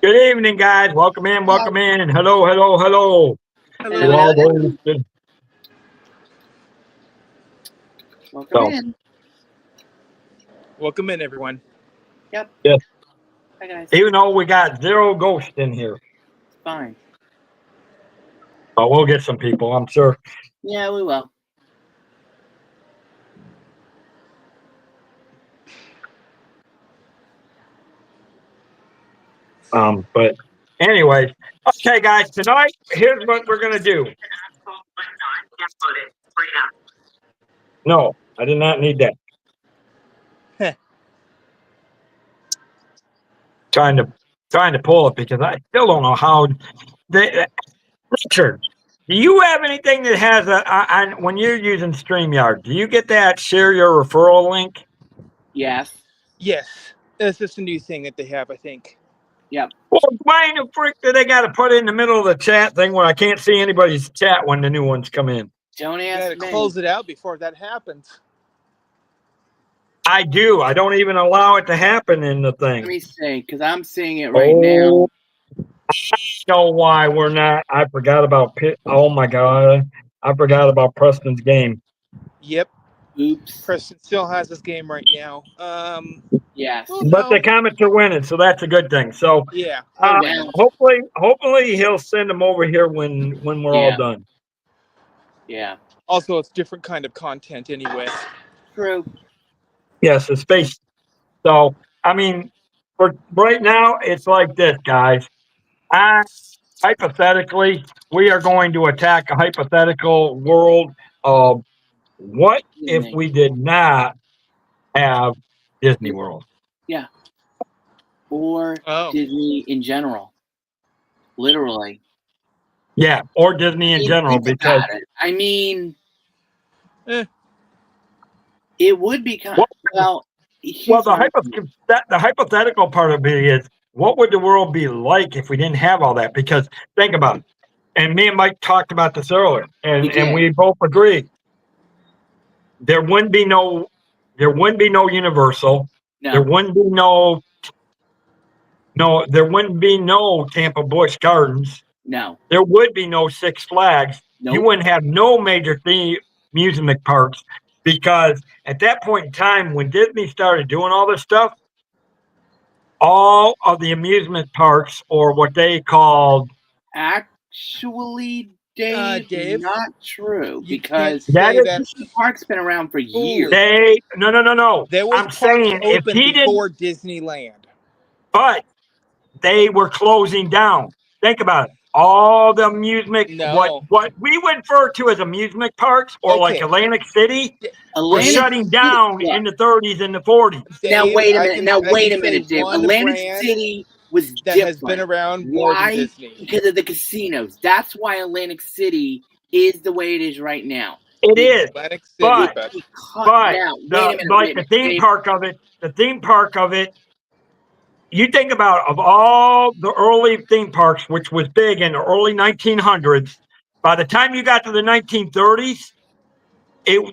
Good evening, guys. Welcome in, welcome in. Hello, hello, hello. Hello, To Hello. all hello. those that- Welcome So, in. Welcome in, everyone. Yep. yes, Hi, guys. even though we got zero ghosts in here, Fine. but we'll get some people, I'm sure. Yeah, we will. But anyway, okay, guys, tonight, here's what we're going to do. No, I did not need that. Heh. Trying to pull it because I still don't know how they. Richard, do you have anything that has when you're using StreamYard? Do you get that share your referral link? Yes. Yes, that's just a new thing that they have, I think. Yep. Well, why in the frick do they got to put it in the middle of the chat thing when I can't see anybody's chat when the new ones come in? Don't You gotta ask me. close it out before that happens. I do. I don't even allow it to happen in the Let thing. me see, because I'm seeing it right now. I know why we're not. I forgot about Pitt. Oh my god, I forgot about Preston's game. Yep, Oops. Preston still has this game right now. Yes. Well, But the no. Comets are winning, so that's a good thing. So Yeah, they're winning. hopefully he'll send them over here when we're all Yeah. done. Yeah. Also, it's different kind of content anyway. True. Yes, it's space. So I mean, for right now, it's like this, guys. Hypothetically, we are going to attack a hypothetical world of what if Disney. we did not have Disney World? Yeah. Or Oh, Disney in general. Literally. Yeah, or Disney I in mean, general, think because about it. I mean, Eh. it would be kind Well- well. well, Here's what I'm thinking. the hypothetical part of it is what would the world be like if we didn't have all that? Because think about it, and me and Mike talked about this earlier, We and did. we both agree there wouldn't be no Universal, there No. wouldn't be there wouldn't be no Tampa Busch Gardens. No. There would be no Six Flags. You Nope. wouldn't have no major amusement parks because at that point in time, when Disney started doing all this stuff, all of the amusement parks, or what they called Actually, Dave, Dave, not true you can't because that say is that. the park's been around for years. they no. There was I'm parks saying if open he didn't, before Disneyland. but they were closing down. Think about it. All the amusement, No. what we would refer to as amusement parks, or like Okay. Atlantic City, were Atlantic shutting City- down look, in the 30s and the 40s. now Dave, wait a I minute. can- Now I wait can a minute, say Dave. one Atlantic brand City was that different. has been around more than Why? Disney. Because of the casinos. That's why Atlantic City is the way it is right now. It is, Atlantic City, but but but now wait a minute. Wait a the minute. theme Dave, park of it. You think about of all the early theme parks, which was big in the early 1900s. By the time you got to the 1930s,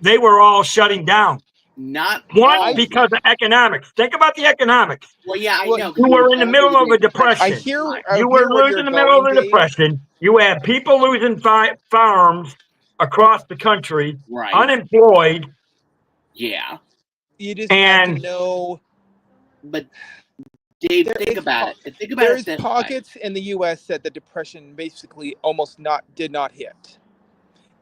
they were all shutting down. not One, all. because of economics. Think about the economics. Well, yeah, I Well, know. 'cause You we were in the middle of a I depression. hear You were where losing you're the middle of going, the Dave. depression. You had people losing farms across the country, Right. unemployed, Yeah. You just have to and know. But Dave, There think is about po- it. Think about There's it this way. pockets in the U.S. that the depression basically almost did not hit.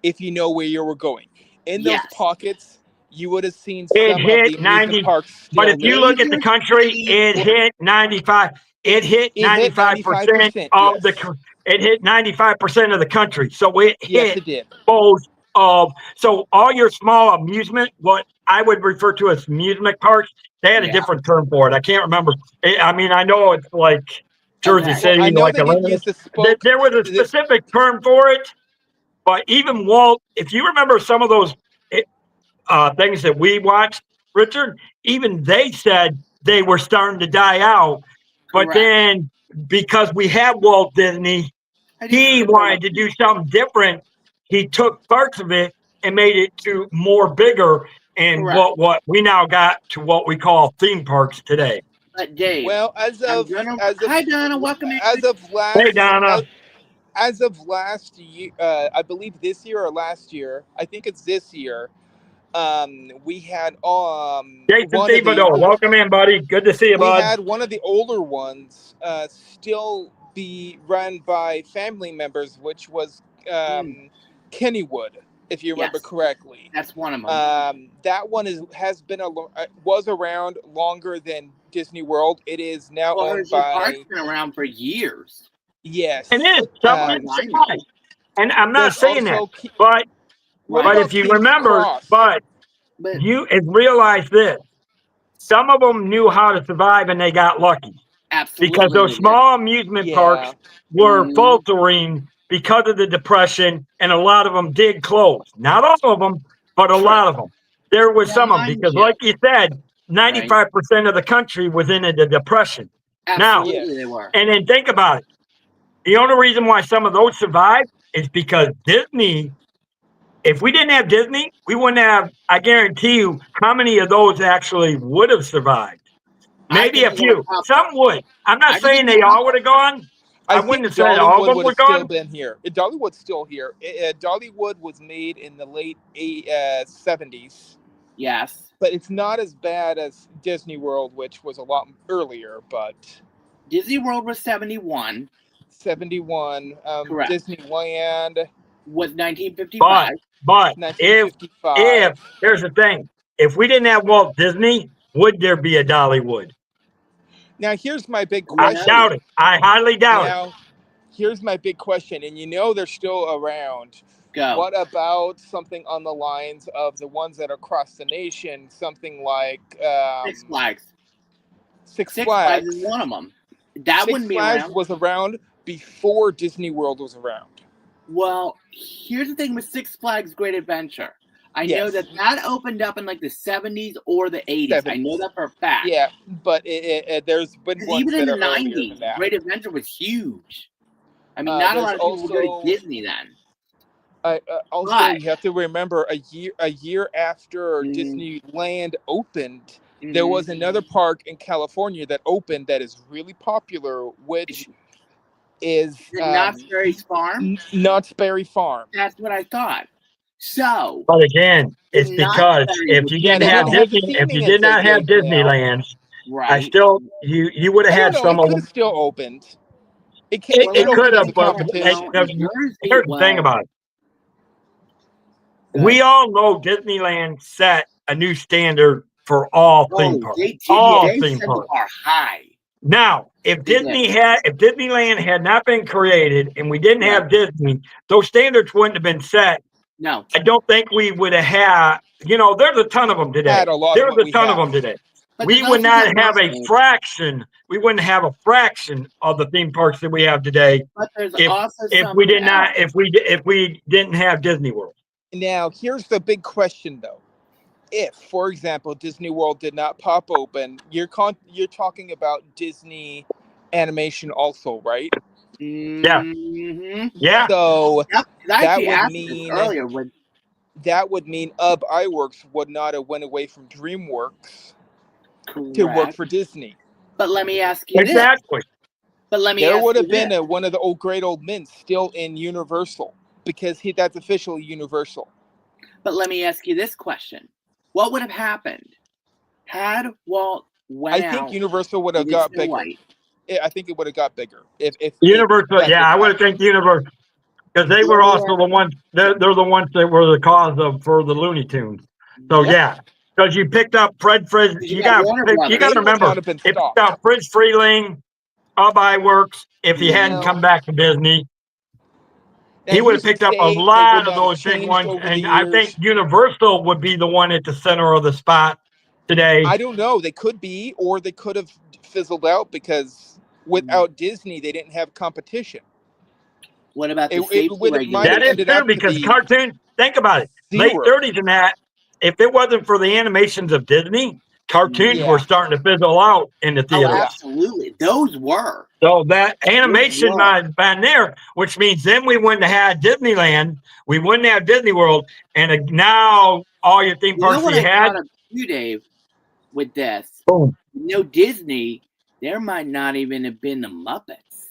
If you know where you were going, in those Yes. pockets, you would have seen it some of the hit 90. amusement parks But still if you live. look at the country, it hit 95. It hit It hit 95% 95%. of Yes. the. It hit 95% of the country. So it Yes, hit it did. both of. So all your small amusement, what I would refer to as amusement parks, they had a Yeah. different term for it. I can't remember. I mean, I know it's like Jersey Okay. City, I know like they didn't Atlanta. use the spoke. There was a specific term for it, but even Walt, if you remember some of those things that we watched, Richard, even they said they were starting to die out. But Correct. then because we have Walt Disney, I just he remember wanted to do something different. He took parts of it and made it to more bigger and Correct. what we now got to what we call theme parks today. But Dave, Well, hi Donna, welcome in. as of Hey, last Donna. as of last year, I believe this year or last year, I think it's this year. We had Jason one of the Thibodeau, welcome in, buddy. Good to see you, we bud. had one of the older ones still be run by family members, which was Kennywood, if you remember Yes. correctly. That's one of them. That one was around longer than Disney World. It is now owned Hershey by Park's been around for years. yes. And it is. Some I of it's know. surprised. And I'm not There's saying that. also But what Right. but about if you King's remember, Cross? but But you realize this. Some of them knew how to survive and they got lucky. absolutely. Because those they did. small amusement parks were Mhm. faltering because of the Depression, and a lot of them did close. Not all of them, but a Sure. lot of them. There was Now, some of them, mind because you, like you said, 95% of the country was in the Depression. Now, absolutely Yes. they were. and then think about it. The only reason why some of those survived is because Disney, if we didn't have Disney, we wouldn't have, I guarantee you, how many of those actually would have survived. I Maybe think a it would few. have Some would. I'm not I think saying it they would all would have gone. I I wouldn't think have said all of Dollywood them would were have still gone. been here. Dollywood's still here. Dollywood was made in the late 70s, Yes. but it's not as bad as Disney World, which was a lot earlier. But Disney World was 71. 71, Correct. Disneyland, Was 1955. But if 1955. here's the thing, if we didn't have Walt Disney, would there be a Dollywood? Now here's my big Who I knows? question. doubt it. I highly doubt it. Now here's my big question, and you know they're still around. Go. What about something on the lines of the ones that are across the nation? Something like Six Flags. Six Six Flags. Flags is one of them. That Six wouldn't be Flags around. was around before Disney World was around. Well, here's the thing with Six Flags Great Adventure. I know Yes. that opened up in like the 70s or the 80s. I know that for a fact. Yeah, but there's been ones Even in that the are earlier 90s, than that. Great Adventure was huge. I mean, not a lot of people would go to Disney then. Also, But you have to remember a year after Disneyland opened, there was another park in California that opened that is really popular, which is Knott's Berry Farm. Knott's Berry Farm. That's what I thought. So, But again, it's because if you didn't have Disney, if you did not have Disneyland, right, I still you would have had some it of could them. have still opened. It It opened could as have, a but competition. here's the thing about it. We all know Disneyland set a new standard for all theme parks. All theme parks are high. Now, if Disneyland had not been created and we didn't have Disney, those standards wouldn't have been set. No, I don't think we would have had. There's a ton of them today. There's a ton of them today. But we would not have a fraction. We wouldn't have a fraction of the theme parks that we have today. But there's if we did not, if we didn't have Disney World. Now, here's the big question, though. If, for example, Disney World did not pop open, you're talking about Disney animation also, right? Yeah. Mm-hmm. Yeah. So that would mean Ub Iwerks would not have went away from DreamWorks to work for Disney. But let me ask you exactly. But let me there ask would you have been one of the great old men still in Universal, because that's officially Universal. But let me ask you this question. What would have happened had Walt went I think Universal would have got bigger. I think it would have got bigger. If Universal, I would think Universal, because they were also the ones. They're the ones that were the cause for the Looney Tunes. So because you picked up Fred Frizz, you got to remember it picked up Fritz Freeling, Ub Iwerks. If he hadn't come back to Disney, he would have picked up a lot of those big ones. And I think Universal would be the one at the center of the spot today. I don't know. They could be, or they could have fizzled out because without Disney, they didn't have competition. What about the safety regulations? That is true, because cartoons, think about it, late 30s and that, if it wasn't for the animations of Disney, cartoons were starting to fizzle out in the theater. Oh, absolutely. Those were. So that animation might have been there, which means then we wouldn't have had Disneyland, we wouldn't have Disney World, and now all your theme parks you had. You, Dave, with this. Boom. No Disney, there might not even have been the Muppets.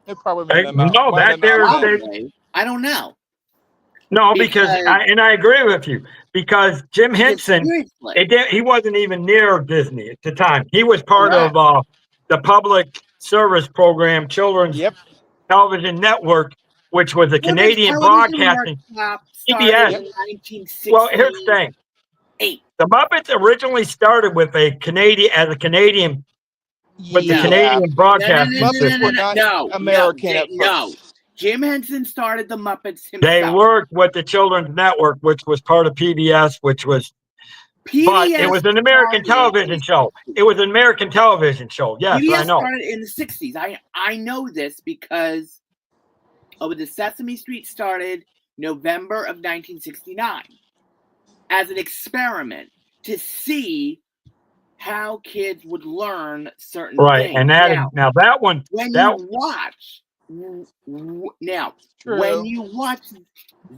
It probably No, that there's Probably. I don't know. no, because I agree with you, because Jim Henson, he wasn't even near Disney at the time. He was part of the public service program, Children's Television Network, which was a Canadian broadcasting. CBS. Well, here's the thing. The Muppets originally started with a Canadian with the Canadian broadcasting. Muppets were not American at first. No. Jim Henson started the Muppets himself. They worked with the Children's Network, which was part of PBS, but it was an American television show. It was an American television show. Yes, PBS I know. started in the 60s. I know this because the Sesame Street started November of 1969 as an experiment to see how kids would learn certain things. Right, and now that one. When you watch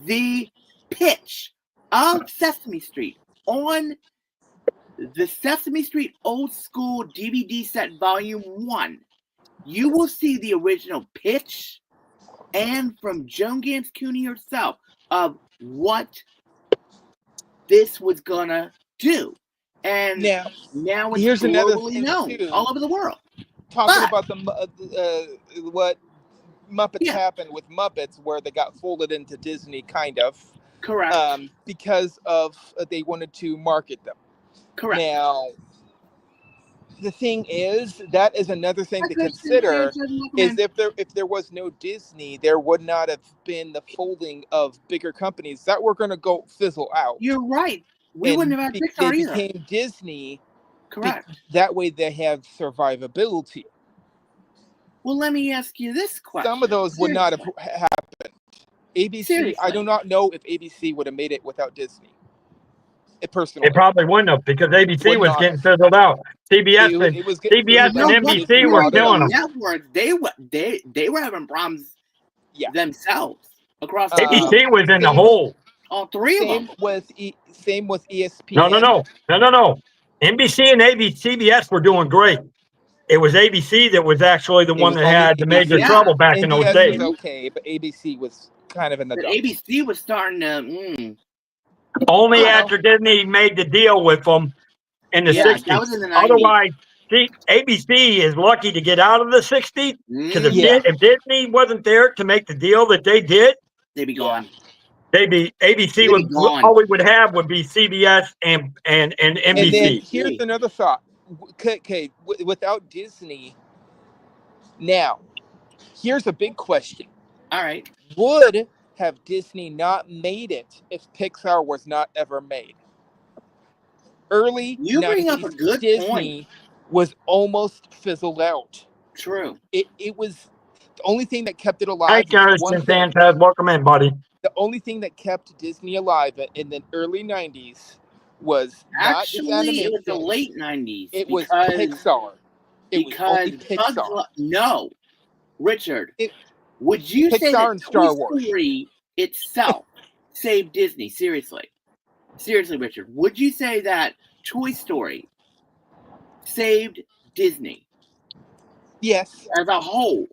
the pitch of Sesame Street on the Sesame Street Old School DVD set Volume 1, you will see the original pitch and from Joan Gans Cooney herself of what this was gonna do. And now it's globally known all over the world. Talking about what Muppets happened with Muppets, where they got folded into Disney, kind of. Correct. Because of they wanted to market them. Correct. Now, the thing is, that is another thing to consider. Is if there was no Disney, there would not have been the folding of bigger companies that were going to go fizzle out. You're right. We wouldn't have had Pixar either. They became Disney. Correct. That way they have survivability. Well, let me ask you this question. Some of those would not have happened. ABC, seriously. I do not know if ABC would have made it without Disney. Personally, it probably wouldn't have, because ABC was getting fizzled out. CBS and NBC were killing them. Networks, they were having problems themselves across. ABC was in the hole. All three of them. Same with ESPN. No. NBC and CBS were doing great. It was ABC that was actually the one that had the major trouble back in those days. Was okay, but ABC was kind of in the dump. ABC was starting to. Only after Disney made the deal with them in the 60s. That was in the 90s. Otherwise, ABC is lucky to get out of the 60s, because if Disney wasn't there to make the deal that they did, they'd be gone. ABC all we would have would be CBS and NBC. And then here's another thought. Okay, without Disney, now, here's a big question. All right. Would have Disney not made it if Pixar was not ever made? Early you bring up a good Disney point. Was almost fizzled out. True. It was the only thing that kept it alive. Hi, Garrison Fantas. Welcome in, buddy. The only thing that kept Disney alive in the early 90s was actually not it was the late 90s. It was Pixar. No, Richard. Would you Pixar say that and Star Wars Story itself saved Disney? Seriously, Richard. Would you say that Toy Story saved Disney? Yes, as a whole.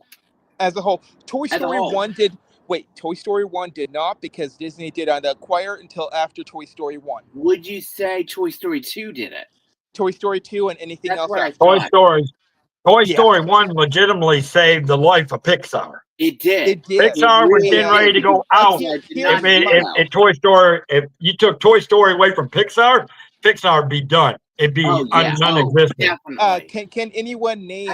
Toy Story 1 did. Wait, Toy Story 1 did not, because Disney did not acquire until after Toy Story 1. Would you say Toy Story 2 did it? Toy Story 2 and anything else? Toy Story 1 legitimately saved the life of Pixar. It did. Pixar was getting ready to go out. If Toy Story, if you took Toy Story away from Pixar, Pixar would be done. It'd be non-existent. Can anyone name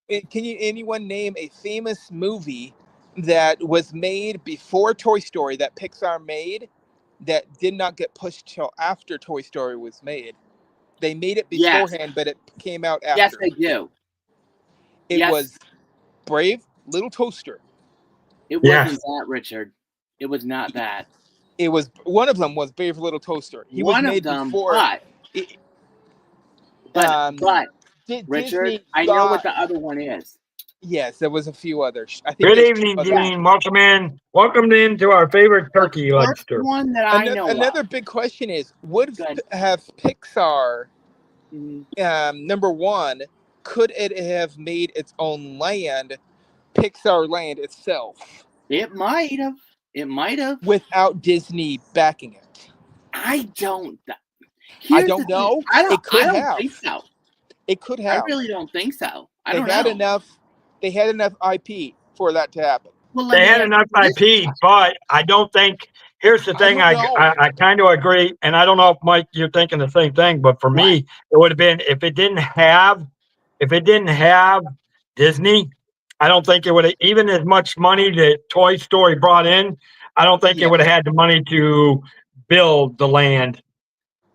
anyone name a famous movie that was made before Toy Story that Pixar made that did not get pushed till after Toy Story was made? They made it beforehand, but it came out after. Yes, they do. It was Brave Little Toaster. It wasn't that, Richard. It was not that. It was one of them was Brave Little Toaster. He was made before. But Richard, I know what the other one is. Yes, there was a few others. I think good evening, Dean. Welcome in to our favorite turkey lobster. One that I know. Another big question is: would have Pixar Number one, could it have made its own land, Pixar land itself? It might have. It might have. Without Disney backing it. I don't. I don't know. It could have. think so. It could have. I really don't think so. They had enough IP for that to happen. Well, They had enough IP, but I don't think. Here's the thing. I kind of agree, and I don't know if Mike, you're thinking the same thing. But for me, it would have been if it didn't have Disney. I don't think it would have, even as much money that Toy Story brought in. I don't think it would have had the money to build the land.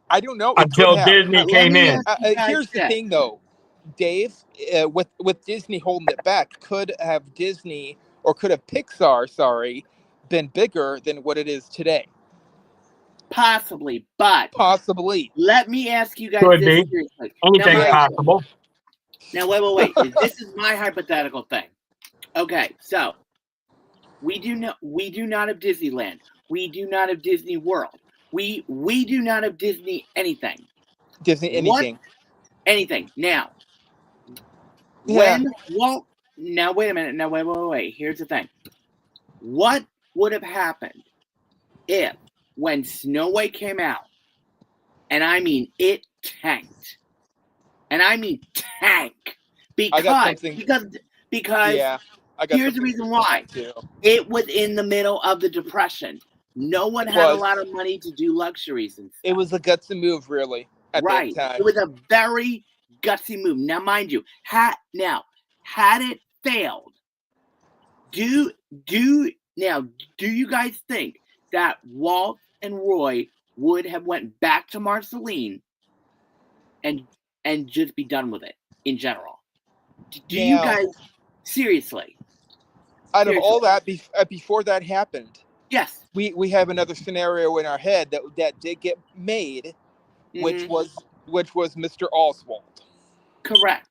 I don't know. Until Disney came in. Here's the thing, though, Dave. With Disney holding it back, could have Pixar, been bigger than what it is today? Possibly. Let me ask you guys Could this be. seriously. Anything's possible. Now, wait. This is my hypothetical thing. Okay, so we do not have Disneyland. We do not have Disney World. We do not have Disney anything. Anything. Now, now wait a minute. Now wait. Here's the thing. What would have happened if when Snow White came out, and I mean it tanked, because here's the reason why. It was in the middle of the Depression. No one had a lot of money to do luxuries and stuff. It was a gutsy move, really, at that time. It was a very gutsy move. Now, mind you, had it failed, do you guys think that Walt and Roy would have went back to Marceline and just be done with it in general? Do you guys seriously? Out of all that, before that happened, yes, we have another scenario in our head that did get made, which was Mr. Oswald. Correct.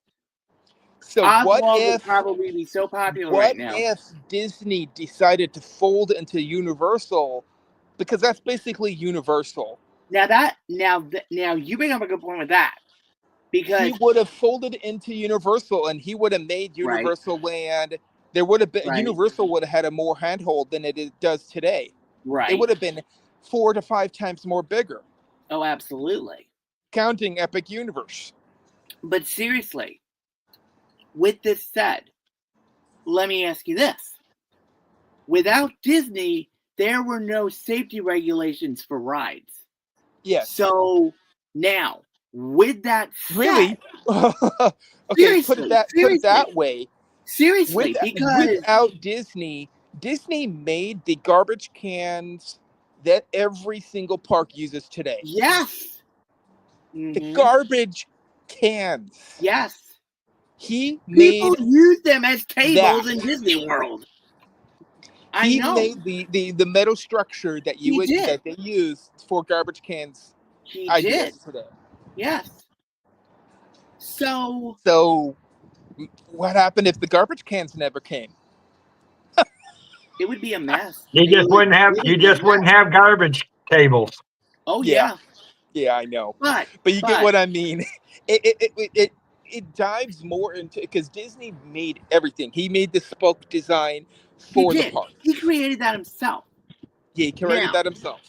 So Oswald would probably be so popular right now? What if Disney decided to fold into Universal, because that's basically Universal? Now you bring up a good point with that, because he would have folded into Universal and he would have made Universal land. There would have been Universal would have had a more handhold than it does today. Right. It would have been 4 to 5 times more bigger. Oh, absolutely. Counting Epic Universe. But seriously, with this said, let me ask you this. Without Disney, there were no safety regulations for rides. Yes. So now, with that said, really? Okay, put it that way. Seriously, because without Disney made the garbage cans that every single park uses today. Yes. The garbage cans. Yes. People use them as tables in Disney World. He made the metal structure that they use for garbage cans. He did today. Yes. So what happened if the garbage cans never came? It would be a mess. You just wouldn't have garbage tables. Oh yeah. Yeah, I know. But you get what I mean. It dives more into, because Disney made everything. He made the spoke design for the park. He created that himself. Yeah, he created that himself.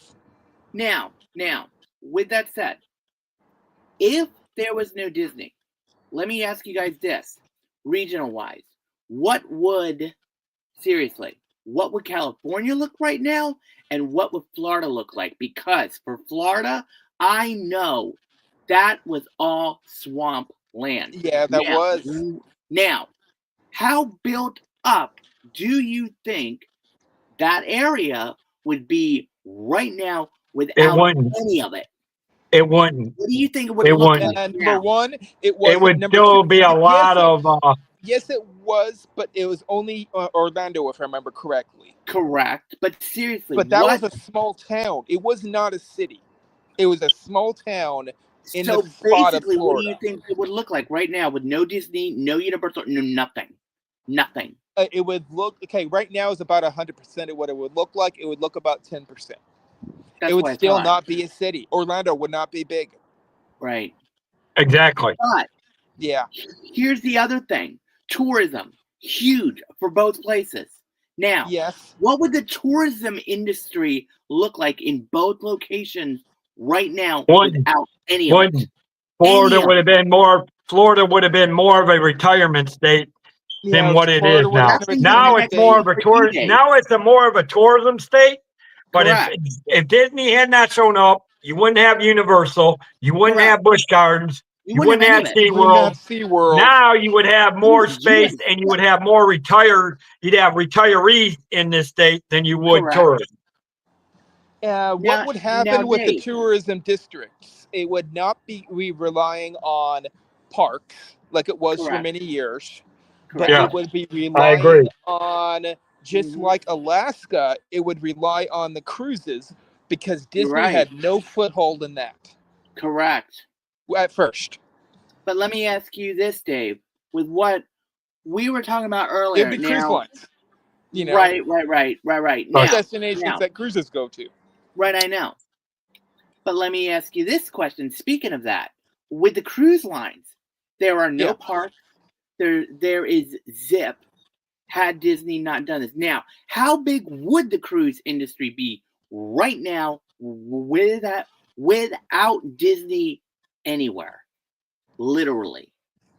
Now, with that said, if there was no Disney, let me ask you guys this, regional wise, what would California look right now, and what would Florida look like? Because for Florida, I know that was all swamp land. Yeah, that was. Now, how built up do you think that area would be right now without any of it? It wouldn't. What do you think it would look like? Number one, it would still be a lot of. Yes, it was, but it was only Orlando, if I remember correctly. Correct, but seriously, but that was a small town. It was not a city. It was a small town in the spot of Florida. What do you think it would look like right now with no Disney, no Universal, no nothing? Nothing. It would look right now is about 100% of what it would look like. It would look about 10%. It would still not be a city. Orlando would not be big. Right. Exactly. But Yeah. here's the other thing. Tourism, huge for both places. Now, Yes. what would the tourism industry look like in both locations right now without any of it? Florida would have been more of a retirement state than what it is Florida would now. have been a Now retirement it's more of state. a tourist. Now it's more of a tourism state. But Correct. if Disney had not shown up, you wouldn't have Universal. You wouldn't Correct. have Busch Gardens. You You wouldn't wouldn't have have any of it. You wouldn't have SeaWorld. SeaWorld. Now you would have more Ooh, space yes. and you would have more retired. You'd have retirees in this state than you would Correct. tourists. What would happen with the Dave, tourism districts? It would not be relying on parks like it was for Correct. many years, but Correct. Yeah, it would be I relying agree. on, just like Alaska, it would rely on the cruises because You're Disney right. had no foothold in that Correct. at first. But let me ask you this, Dave. With what we were talking about It earlier, would be cruise now, lines. You know, right. Now, destinations that cruises go to. right, I know. But let me ask you this question. Speaking of that, with the cruise lines, there are no Yeah. parks. There is zip. Had Disney not done this, now how big would the cruise industry be right now without Disney anywhere? Literally,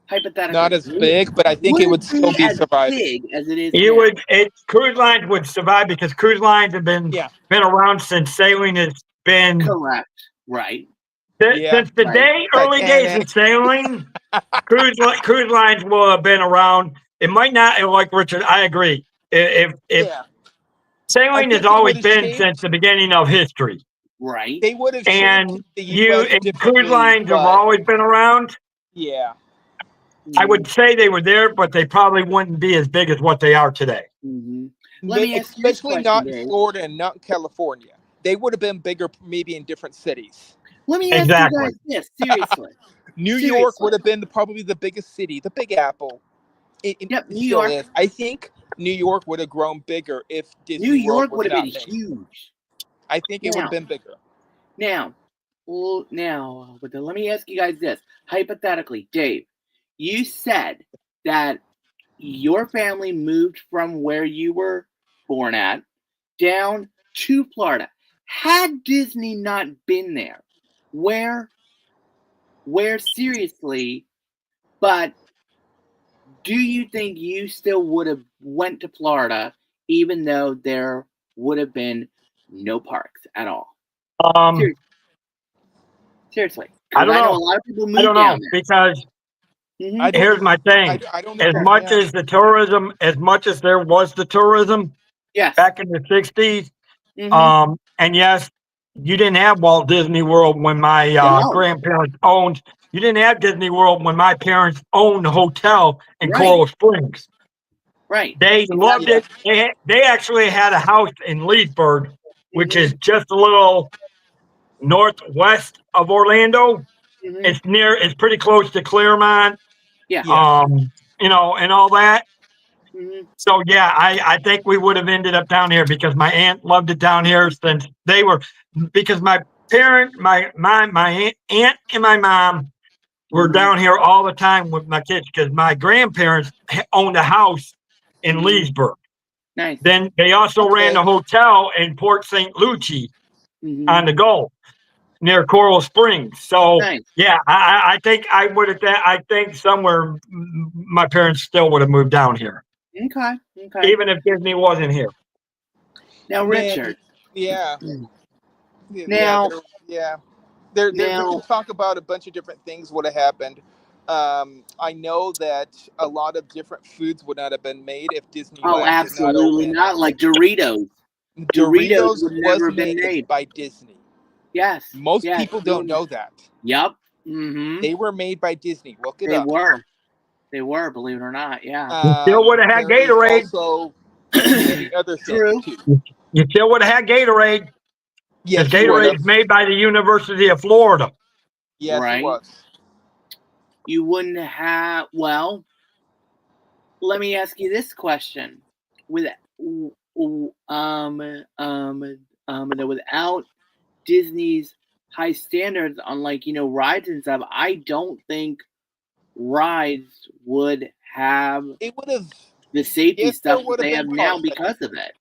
hypothetically, Not as big, but I think it would still be as surviving. big as it is You now. cruise lines would survive because cruise lines have been around since sailing has been Correct. Right. since the early days of sailing. Cruise lines will have been around. It might not, like Richard. I agree. If sailing has always been since the beginning of history, right? They would have and shaped the U.S. differently. cruise lines have always been around. Yeah. I would say they were there, but they probably wouldn't be as big as what they are today. Let me ask you this Especially question, not Dave. in Florida and not in California. They would have been bigger, maybe in different cities. Let me ask you guys this seriously. New York would have been probably the biggest city, the Big Apple. It New still York is. I think New York would have grown bigger if Disney New York World was would have not been made. huge. I think it would have been bigger. Now, let me ask you guys this. Hypothetically, Dave, you said that your family moved from where you were born at down to Florida. Had Disney not been there, where seriously, but do you think you still would have went to Florida even though there would have been no parks at all? Seriously. I don't know. know a lot of people moved I don't down know there. because here's my thing. I don't know. As much as the tourism, as much as there was the tourism, back in the 60s, and yes, you didn't have Walt Disney World when my grandparents owned. You didn't have Disney World when my parents owned a hotel in Coral Springs. Right. They loved it. They actually had a house in Leesburg, which is just a little northwest of Orlando. It's pretty close to Claremont. Yeah. You know, and all that. So yeah, I think we would have ended up down here because my aunt loved it down here since they were, because my aunt and my mom were down here all the time with my kids because my grandparents owned a house in Leesburg. Nice. Then they also ran a hotel in Port St. Lucie on the Gulf near Coral Springs. So yeah, I think I would have. I think somewhere my parents still would have moved down here. Okay. Even if Disney wasn't here. Now, Richard. Yeah. Now. We can talk about a bunch of different things would have happened. I know that a lot of different foods would not have been made if Disneyland Oh, absolutely not. Like Doritos. Doritos would never been made by Disney. Yes. Most people don't know that. Yep. They were made by Disney. Look it up. They were, believe it or not. Yeah. You still would have had Gatorade. Also, many other things too. You still would have had Gatorade. Yes, Gatorade is made by the University of Florida. Yes, it was. You wouldn't have. Well, let me ask you this question: without Disney's high standards on rides and stuff, I don't think rides would have It would have. the safety Yes, there stuff that would have they have been now parks. because of it.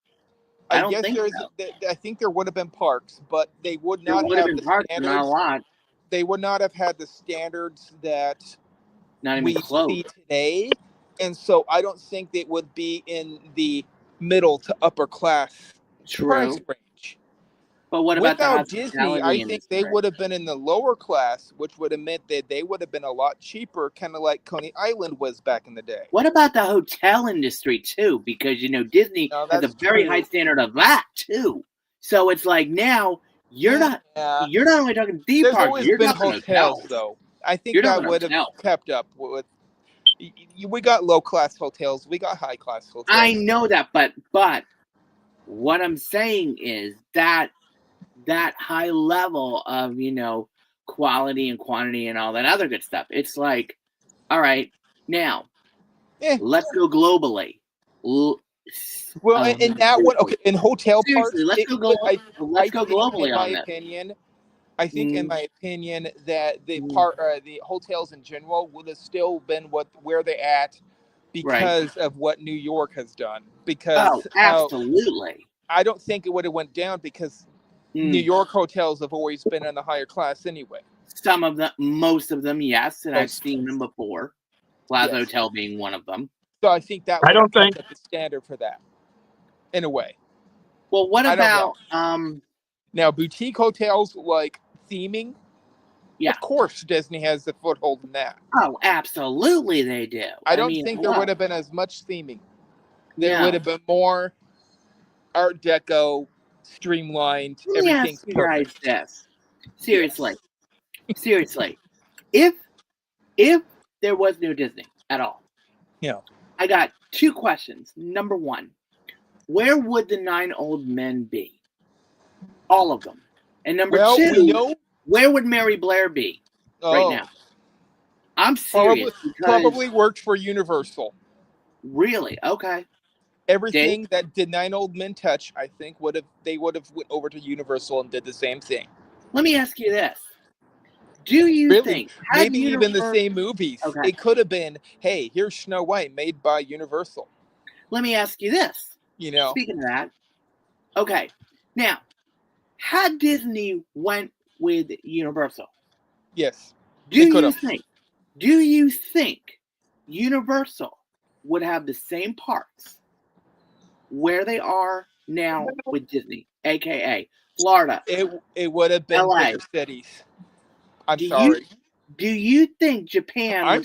I don't guess think there's. so. I think there would have been parks, but they would There not would have have been the parks, but not a standards. lot. They would not have had the standards that Not even we close. see today, and so I don't think they would be in the middle to upper class price True. range. But what about the Without Disney, I hospitality think they industry? would have been in the lower class, which would have meant that they would have been a lot cheaper, kind of like Coney Island was back in the day. What about the hotel industry too? Because Disney No, has a that's very true. high standard of that too. So it's like now you're not only talking theme There's parks, always you're been talking hotels, hotels. though. I think You're that talking would have hotels. kept up with. We got low class hotels. We got high class hotels. I know that, but what I'm saying is that high level of quality and quantity and all that other good stuff. It's like, all right, now let's go globally. Well, and that one, okay, in hotel parks, let's go globally in my on this. opinion, I think, in my opinion, that the hotels in general would have still been where they're at because of what New York has done. Because absolutely, I don't think it would have went down because New York hotels have always been in the higher class anyway. Some of them, most of them, yes, and I've seen them before. Plaza Hotel being one of them. So I think that would have kept up the standard for that, in a way. Well, what about now boutique hotels like theming? Yeah, of course Disney has the foothold in that. Oh, absolutely, they do. I don't think there would have been as much theming. There would have been more Art Deco, streamlined. Everything's perfect. This. Seriously, seriously, if there was no Disney at all, I got two questions. Number one, where would the 9 old men be? All of them. And number two, where would Mary Blair be right now? I'm serious. Probably worked for Universal. Really? Okay. Everything that the 9 old men touch, I think they would have went over to Universal and did the same thing. Let me ask you this. Do you think maybe even the same movies? Okay. It could have been, hey, here's Snow White made by Universal. Let me ask you this. Speaking of that, okay. Now, had Disney went with Universal? Yes. Do you think Universal would have the same parks where they are now with Disney, aka Florida? It would have been LA. bigger cities. I'm sorry. Do you think Japan? I'm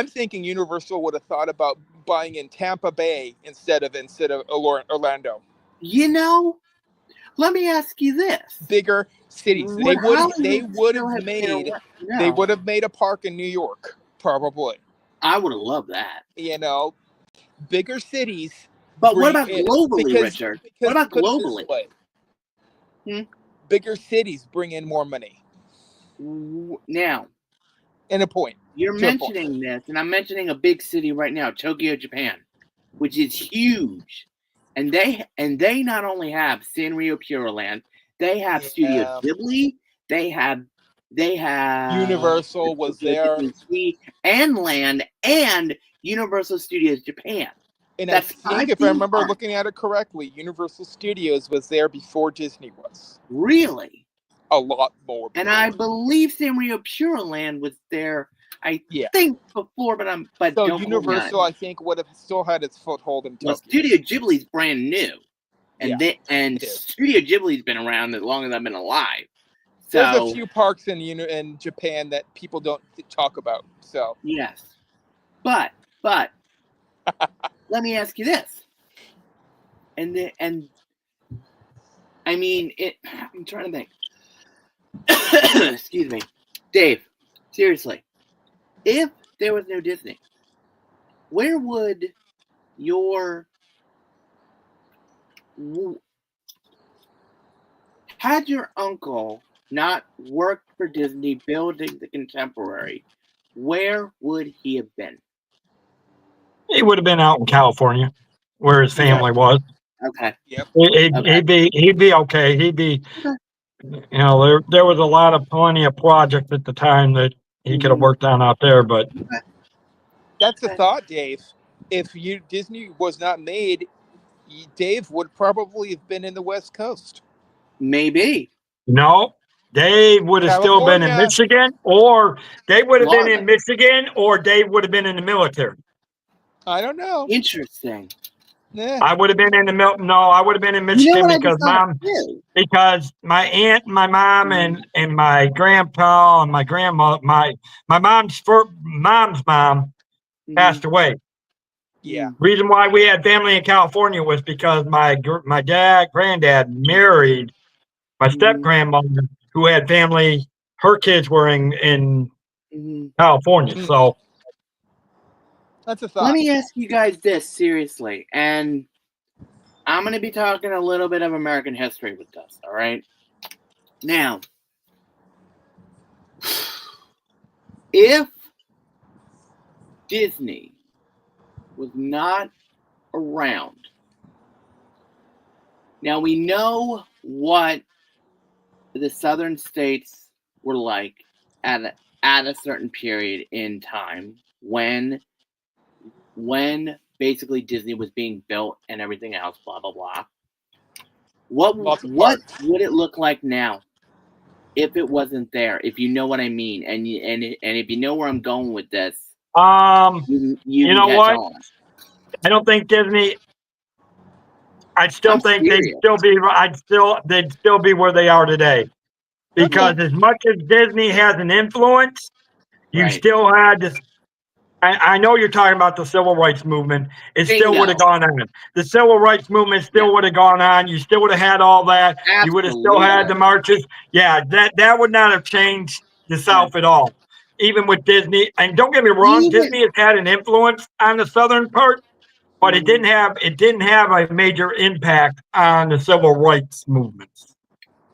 thinking Universal would have thought about buying in Tampa Bay instead of Orlando. Let me ask you this: bigger cities. They would have made a park in New York, probably. I would have loved that. Bigger cities. But what about globally, Richard? What about globally? Bigger cities bring in more money. Now, in a point. You're mentioning this, and I'm mentioning a big city right now, Tokyo, Japan, which is huge. And they not only have Sanrio Pureland, they have Studio Ghibli, they have Universal was there, and Land, and Universal Studios Japan. And I think, if I remember looking at it correctly, Universal Studios was there before Disney was. Really? A lot more. And I believe Sanrio Pureland was there. I think before, but so Universal, I think, would have still had its foothold in Tokyo. Well, Studio Ghibli's brand new, and Studio Ghibli's been around as long as I've been alive. So, there's a few parks in Japan that people don't talk about. So yes, but let me ask you this, and I mean it. I'm trying to think. Excuse me, Dave. Seriously. If there was no Disney, where would had your uncle not worked for Disney building the Contemporary, where would he have been? He would have been out in California, where his family was. Okay. Yep. He'd be okay. He'd be You know, there was a lot of plenty of projects at the time that he could have worked on out there, but That's a thought, Dave. If Disney was not made, Dave would probably have been in the West Coast. Maybe. no, Dave would have still been in California. Michigan, or Dave would have been Florida. in Michigan, or Dave would have been in the military. I don't know. Interesting. I would have been in the no, I would have been in You know Michigan what I just thought too? because my aunt, my mom, and my grandpa and my grandma, my mom's mom's mom passed away. Yeah. Reason why we had family in California was because my granddad married my step grandmother, who had family. Her kids were in California, so That's a thought. Let me ask you guys this seriously, and I'm going to be talking a little bit of American history with this, all right? Now, if Disney was not around, now we know what the southern states were like at a certain period in time when basically Disney was being built and everything else, blah blah blah. What would it look like now if it wasn't there? If you know what I mean, and if you know where I'm going with this, you you know what? I don't think Disney. I still think they'd still be where they are today, because as much as Disney has an influence, you still had this. I know you're talking about the civil rights movement. It still would have gone on. The civil rights movement still would have gone on. You still would have had all that. Absolutely. You would have still had the marches. Yeah, that would not have changed the South at all. Even with Disney, and don't get me wrong, Disney has had an influence on the southern part, but it didn't have a major impact on the civil rights movements.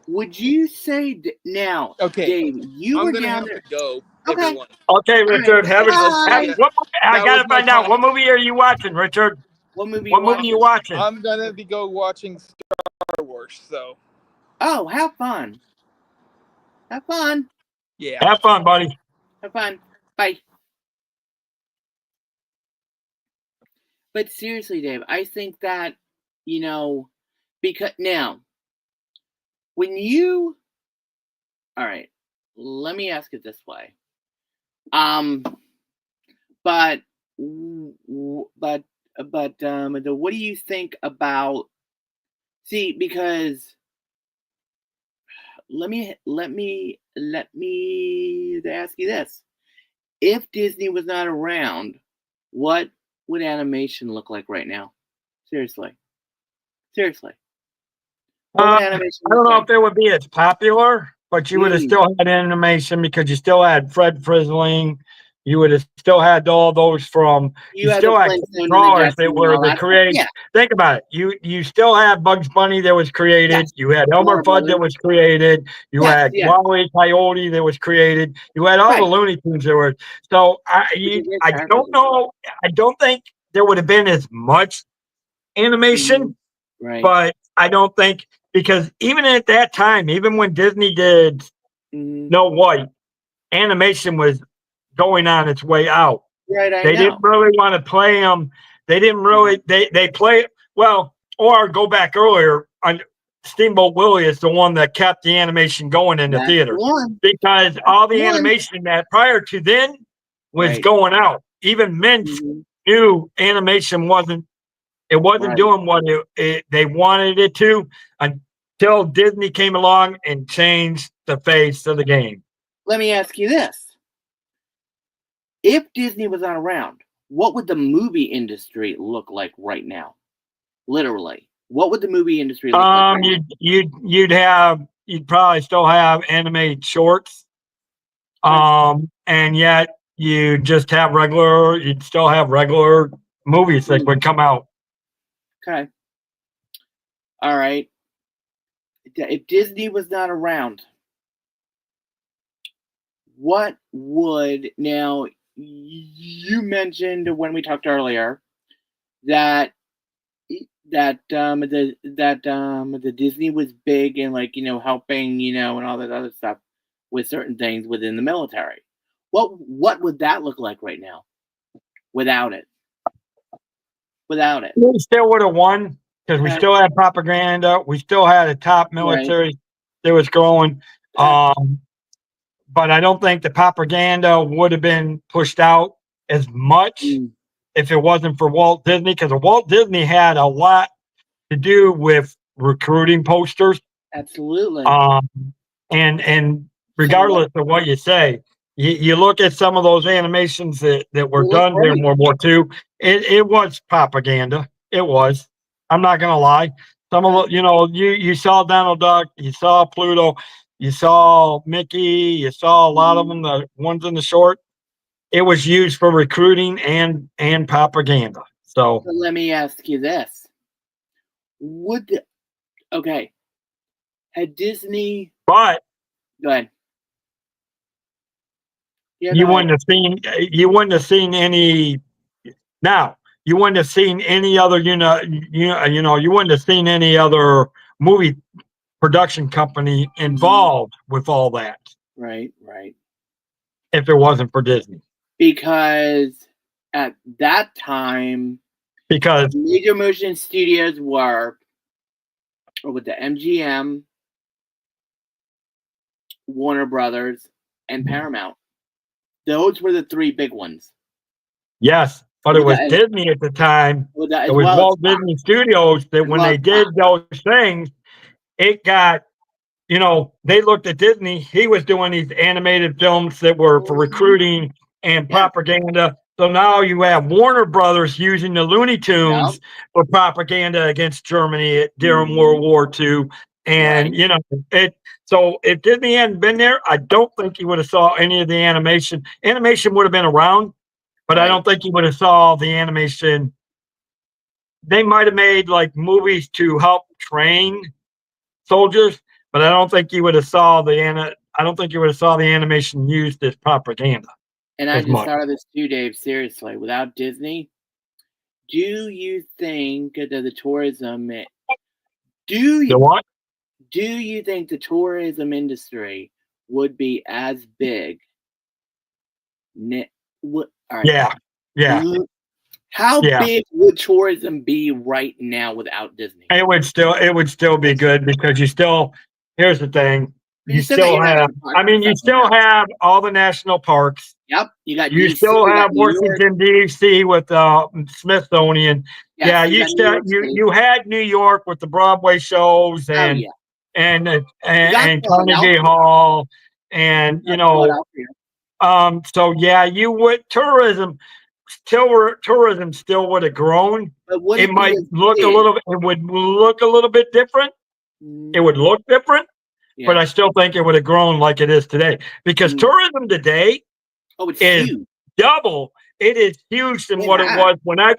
Would you say now, Dave, you were down there? Go, everyone. Okay, Richard. I gotta find out, what movie are you watching, Richard? What movie? What movie you watching? I'm gonna be watching Star Wars. So. Oh, have fun. Have fun. Yeah. Have fun, buddy. Have fun. Bye. But seriously, Dave, I think that, because now, when you, all right, let me ask it this way. But what do you think about, because let me ask you this. If Disney was not around, what would animation look like right now? Seriously. I don't know if it would be as popular, but you would have still had animation, because you still had Fred Frizzling. You would have still had all those from. You still had drawers that were the created. Yeah. Think about it. You still had Bugs Bunny that was created. Yes. You had Elmer Fudd that was created. You had Wile Coyote that was created. You had all the Looney Tunes that were. So I don't know. I don't think there would have been as much animation, but I don't think, because even at that time, even when Disney did Snow White, animation was going on its way out. They didn't really want to play them. They didn't really. They play well, or go back earlier. Steamboat Willie is the one that kept the animation going in the theater, because all the animation that prior to then was going out. Even Minch knew animation wasn't. It wasn't doing what they wanted it to, until Disney came along and changed the face of the game. Let me ask you this. If Disney was not around, what would the movie industry look like right now? Literally. What would the movie industry look like right now? You'd probably still have animated shorts. And yet you'd still have regular movies that would come out. Okay. All right. If Disney was not around, what would, now, you mentioned when we talked earlier that the Disney was big in, like, helping, and all that other stuff with certain things within the military. What would that look like right now without it? Without it, We still would have won because we still had propaganda. We still had a top military that was growing. But I don't think the propaganda would have been pushed out as much if it wasn't for Walt Disney, because Walt Disney had a lot to do with recruiting posters. Absolutely. And regardless of what you say, you look at some of those animations that were done during World War II, it was propaganda. It was. I'm not gonna lie. Some of you saw Donald Duck, you saw Pluto, you saw Mickey, you saw a lot of them, the ones in the short. It was used for recruiting and propaganda. So let me ask you this: had Disney? But go ahead. Yeah, you wouldn't have seen any. Now you wouldn't have seen any other. You wouldn't have seen any other movie production company involved with all that. Right. If it wasn't for Disney, because at that time, major motion studios were with the MGM, Warner Brothers, and Paramount. Those were the three big ones. Yes, but it was Disney at the time. It was Walt Disney Studios that when they did those things, it got, they looked at Disney. He was doing these animated films that were for recruiting and propaganda. So now you have Warner Brothers using the Looney Tunes for propaganda against Germany during World War II. And, so if Disney hadn't been there, I don't think you would have saw any of the animation. Animation would have been around, but I don't think you would have saw the animation. They might have made like movies to help train soldiers, but I don't think you would have saw the animation used as propaganda. And I just thought of this too, Dave. Seriously, without Disney, do you think that the tourism? Do you think the tourism industry would be as big? Yeah. How big would tourism be right now without Disney? It would still be good because here's the thing. You still have all the national parks. Yep. You still have Washington, D.C. with Smithsonian. You had New York with the Broadway shows and Carnegie Hall and so you would tourism still would have grown. It might look it would look a little bit different. It would look different, but I still think it would have grown like it is today because tourism today is huge. Double. It is huge than what it was when I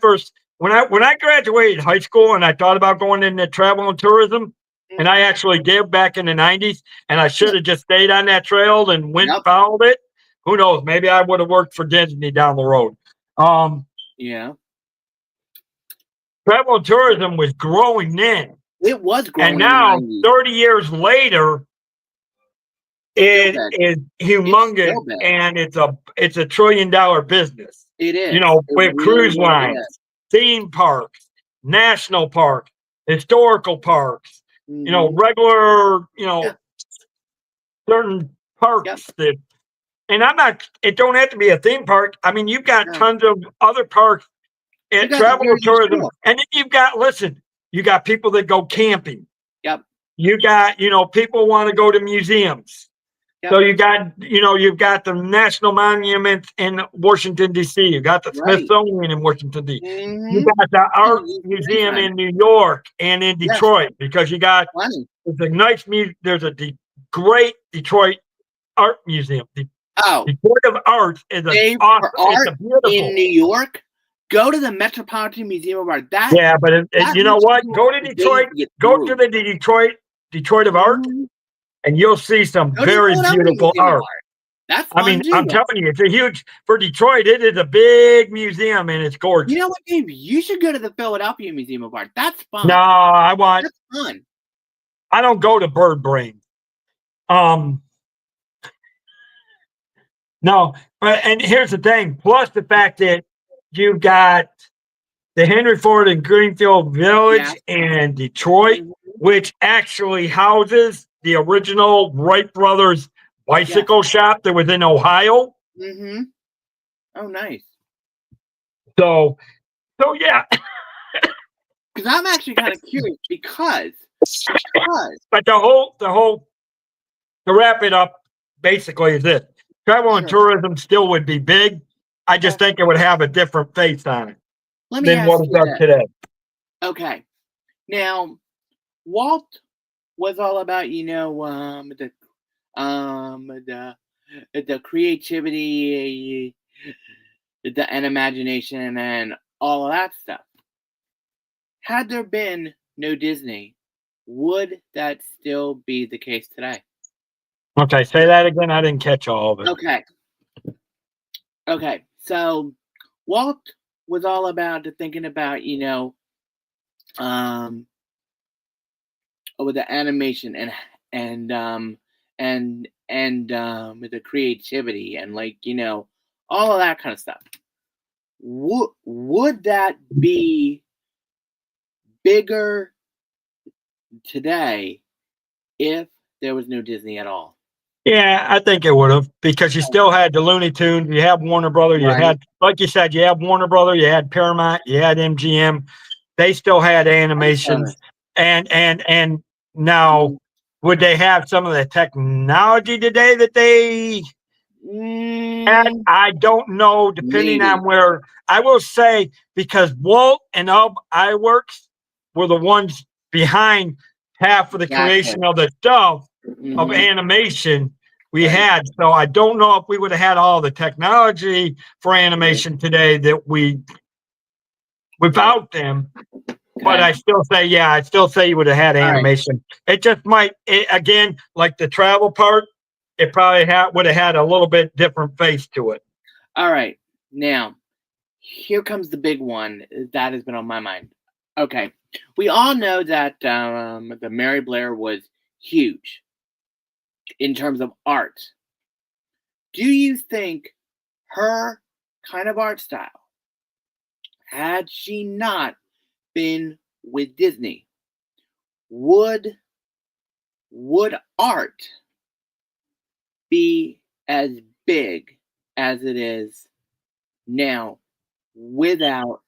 graduated high school and I thought about going into travel and tourism. And I actually did back in the 90s, and I should have just stayed on that trail and went and followed it. Who knows? Maybe I would have worked for Disney down the road. Travel and tourism was growing then. It was growing. And now, 30 years later, it is humongous, and it's a $1 trillion business. It is. With cruise lines, theme parks, national parks, historical parks, regular, certain parks that. And it don't have to be a theme park. I mean, you've got tons of other parks at travel and tourism. And then you got people that go camping. Yep. You got, people want to go to museums. Yep. So you've got the national monuments in Washington, D.C. You got the Smithsonian in Washington, D.C. You got the art museum in New York and in Detroit because you got, there's a great Detroit art museum. Detroit of Art is art in New York. Go to the Metropolitan Museum of Art. But you know what? Go to Detroit. Go to the Detroit of Art, and you'll see some very beautiful art. That's I fun mean, too. I'm telling you, it's a huge for Detroit. It is a big museum, and it's gorgeous. You know what, Dave? You should go to the Philadelphia Museum of Art. That's fun. No, That's fun. I don't go to Bird Brain. No, and here's the thing. Plus the fact that you've got the Henry Ford and Greenfield Village in Detroit, which actually houses the original Wright Brothers bicycle shop that was in Ohio. Mm-hmm. Oh, nice. So yeah. Because I'm actually kind of curious because. But the whole to wrap it up, basically is this: travel and tourism still would be big. I just think it would have a different face on it than what it does today. Okay, now Walt was all about the creativity, and imagination, and all of that stuff. Had there been no Disney, would that still be the case today? Okay, say that again. I didn't catch all of it. Okay. So Walt was all about thinking about with the animation and with the creativity and all of that kind of stuff. Would that be bigger today if there was no Disney at all? Yeah, I think it would have, because you still had the Looney Tunes, you have Warner Brother, you had, like you said, you have Warner Brother, you had Paramount, you had MGM. They still had animations, and now would they have some of the technology today that they had? I don't know, depending on where. I will say, because Walt and Ub Iwerks were the ones behind half of the creation of the stuff of animation we had. So I don't know if we would have had all the technology for animation today that we without them. But I still say, you would have had animation. It just might, again, like the travel part, it probably would have had a little bit different face to it. All right. Now, here comes the big one that has been on my mind. Okay. We all know that the Mary Blair was huge in terms of art. Do you think her kind of art style, had she not been with Disney, would art be as big as it is now without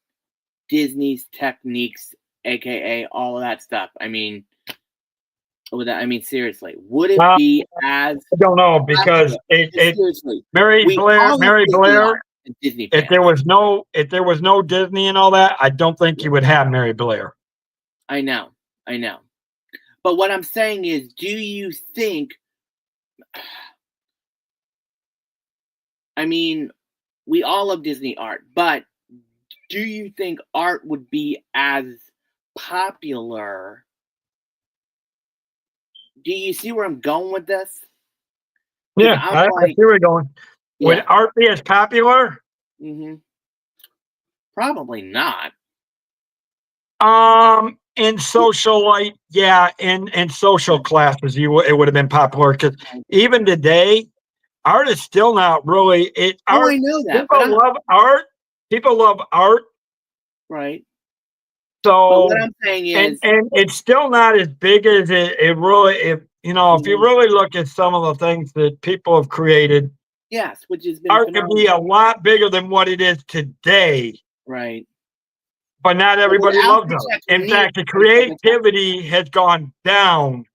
Disney's techniques, aka all of that stuff? I mean, seriously, would it be as? I don't know, because Mary Blair. Disney if there was no Disney and all that, I don't think you would have Mary Blair. I know. But what I'm saying is, do you think? I mean, we all love Disney art, but do you think art would be as popular? Do you see where I'm going with this? Yeah, I see where you're going. Yeah. Would art be as popular? Mm-hmm. Probably not. In socialite, in social classes, it would have been popular, because even today, art is still not really it. Art, I know that. People love art. People love art. Right. So, but what I'm saying is, and it's still not as big as it really. If you really look at some of the things that people have created, yes, which has been art could be a lot bigger than what it is today. Right. But not everybody loves art. In fact, the creativity has gone down.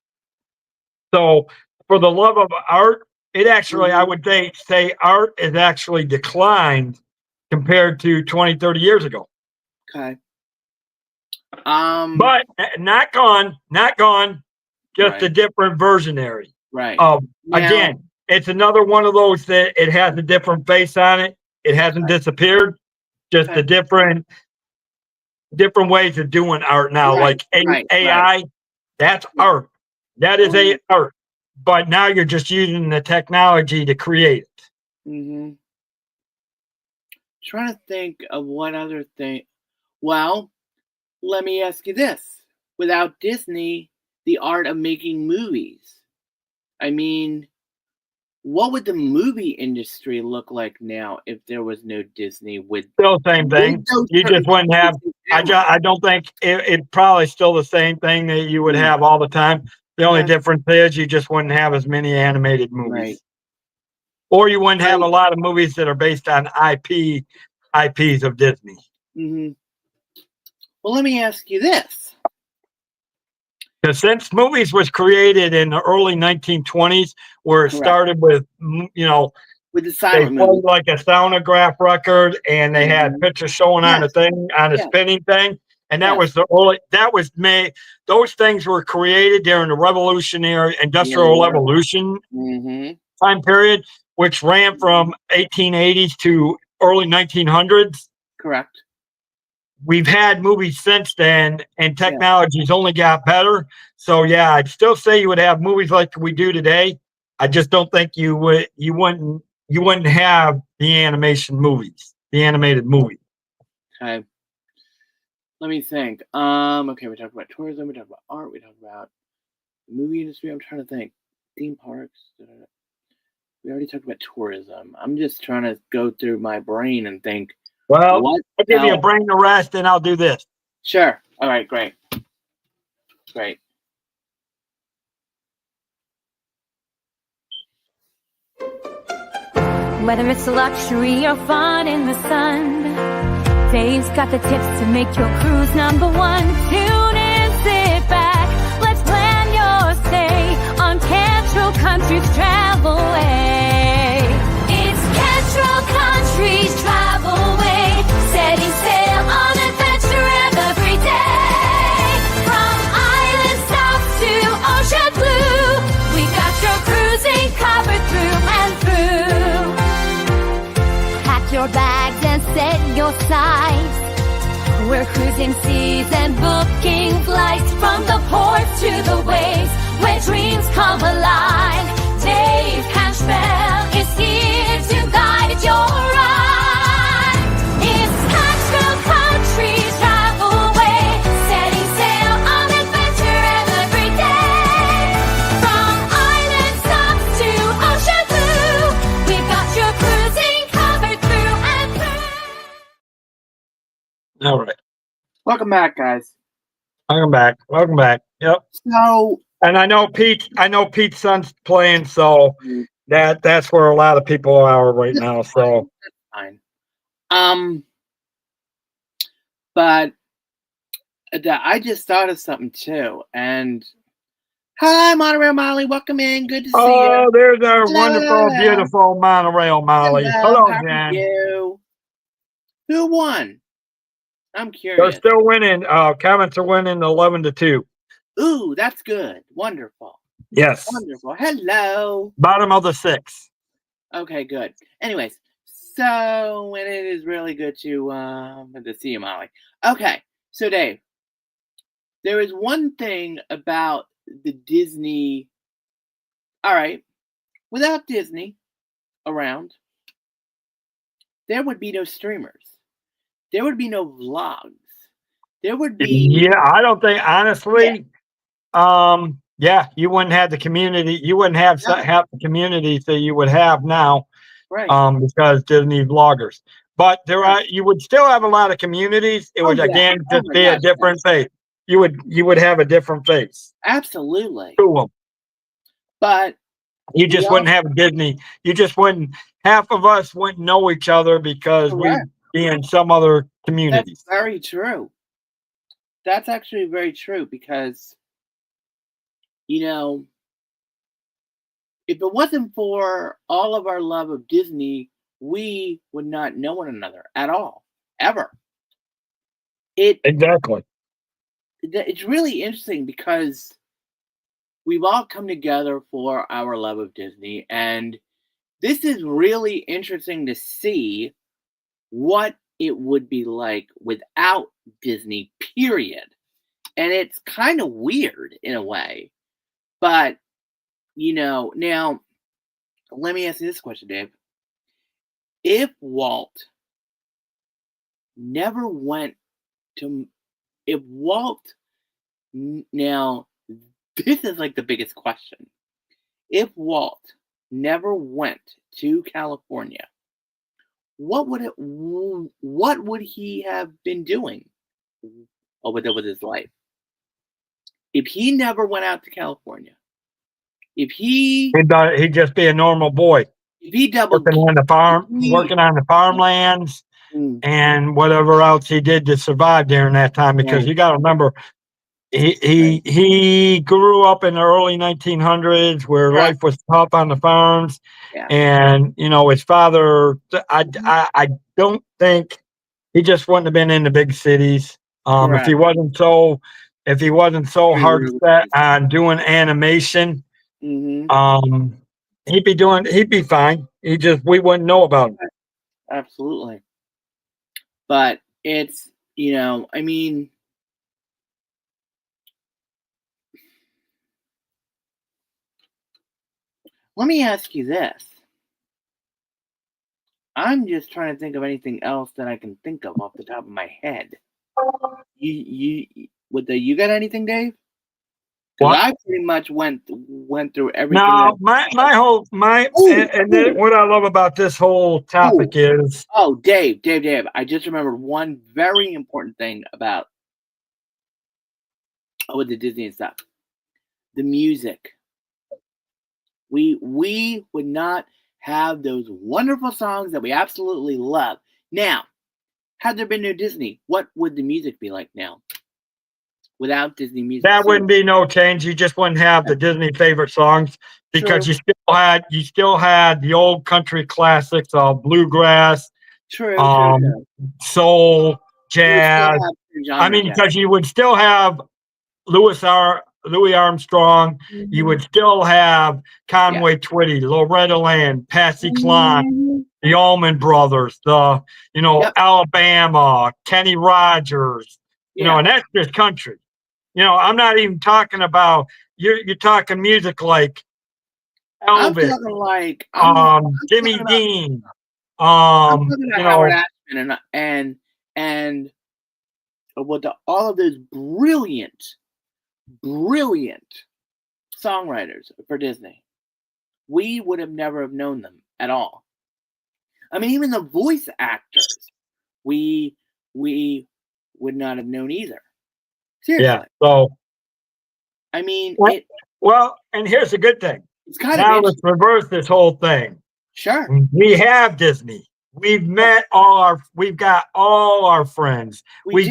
So, for the love of art, it actually, I would say art has actually declined compared to 20, 30 years ago. Okay. But not gone, just a different versionary. Right. Again, it's another one of those that it has a different face on it. It hasn't disappeared. Just a different ways of doing art now. Like AI, that's art. That is art. but now you're just using the technology to create it. Mm-hmm. Trying to think of what other thing. Well, let me ask you this. Without Disney, the art of making movies, I mean, what would the movie industry look like now if there was no Disney? Still the same thing. You just wouldn't have. I don't think it probably still the same thing that you would have all the time. The only difference is you just wouldn't have as many animated movies, Right. or you wouldn't have a lot of movies that are based on IPs of Disney. Mm-hmm. Well, let me ask you this. Because since movies was created in the early 1920s, where it started with, with the silent they played like a soundograph record, and they had pictures showing on a thing, on a spinning thing, and that was the early. That was made. Those things were created during the Revolutionary Industrial Revolution time period, which ran from 1880s to early 1900s. Correct. We've had movies since then, and technology's only got better. So yeah, I'd still say you would have movies like we do today. I just don't think you wouldn't have the animation movies, the animated movies. Okay. Let me think. Okay, we talked about tourism, we talked about art, we talked about the movie industry. I'm trying to think. Theme parks. We already talked about tourism. I'm just trying to go through my brain and think. Well, I'll give you a brain to rest, and I'll do this. Sure. All right, great. Great. Whether it's luxury or fun in the sun, Dave's got the tips to make your cruise number one. Tune in, sit back, let's plan your stay on Cantrell Country's Travel Way. It's Cantrell Country's Travel Way, setting sail on adventure every day. From island south to ocean blue, we got your cruising covered through and through. Pack your bags and set your sights. We're cruising seas and booking flights from the ports to the waves where dreams come alive. Dave Cantrell is here to guide your ride. It's Cantrell Country's Travel Way, setting sail on adventure every day. From island stops to ocean blue, we've got your cruising covered through and through. All right. Welcome back, guys. Welcome back. Yep. So, and I know Pete's son's playing, so that's where a lot of people are right now. So that's fine. But I just thought of something too. And hi, Monorail Molly, welcome in. Good to see you. Oh, there's our wonderful, beautiful Monorail Molly. Hello, Jen. You? Who won? I'm curious. They're still winning. Comments are winning 11-2. Ooh, that's good. Wonderful. Yes. Wonderful. Hello. Bottom of the 6. Okay, good. Anyways, so when it is really good to see you, Molly. Okay, so Dave, there is one thing about the Disney. All right, without Disney around, there would be no streamers. There would be no vlogs. There would be. Yeah, I don't think, honestly, you wouldn't have the community. You wouldn't have half the communities that you would have now, right? Because Disney vloggers. But you would still have a lot of communities. It would again just be a different face. You would have a different face. Absolutely. To them. But you just wouldn't have Disney. You just wouldn't. Half of us wouldn't know each other because we'd be in some other communities. That's very true. That's actually very true because, if it wasn't for all of our love of Disney, we would not know one another at all, ever. Exactly. It's really interesting because we've all come together for our love of Disney, and this is really interesting to see what it would be like without Disney, period. And it's kind of weird in a way, but now let me ask you this question, Dave. If Walt never went to, if Walt, now this is like the biggest question. If Walt never went to California, what would he have been doing with his life? If he never went out to California, if he'd just be a normal boy. If he working on the farmlands and whatever else he did to survive during that time, because you got to remember, he grew up in the early 1900s where life was tough on the farms, and his father. I don't think he just wouldn't have been in the big cities if he wasn't so hard set on doing animation. He'd be fine. We wouldn't know about it. Absolutely. But it's, I mean, let me ask you this. I'm just trying to think of anything else that I can think of off the top of my head. You got anything, Dave? Because I pretty much went through everything. No, and then what I love about this whole topic is. Oh, Dave, I just remembered one very important thing about with the Disney and stuff. The music. We would not have those wonderful songs that we absolutely love. Now, had there been no Disney, what would the music be like now? Without Disney music, that wouldn't be no change. You just wouldn't have the Disney favorite songs because you still had the old country classics of bluegrass, soul, jazz. I mean, because you would still have Louis Armstrong. You would still have Conway Twitty, Loretta Lynn, Patsy Cline, the Allman Brothers, Alabama, Kenny Rogers. And that's just country. I'm not even talking about you're talking music like Elvis, Jimmy Dean, Howard Ashman and with all of those brilliant songwriters for Disney. We would have never have known them at all. I mean, even the voice actors, we would not have known either. Seriously. Yeah. So, I mean, and here's the good thing. It's kind now let's reverse this whole thing. Sure. We have Disney. We've got all our friends. We're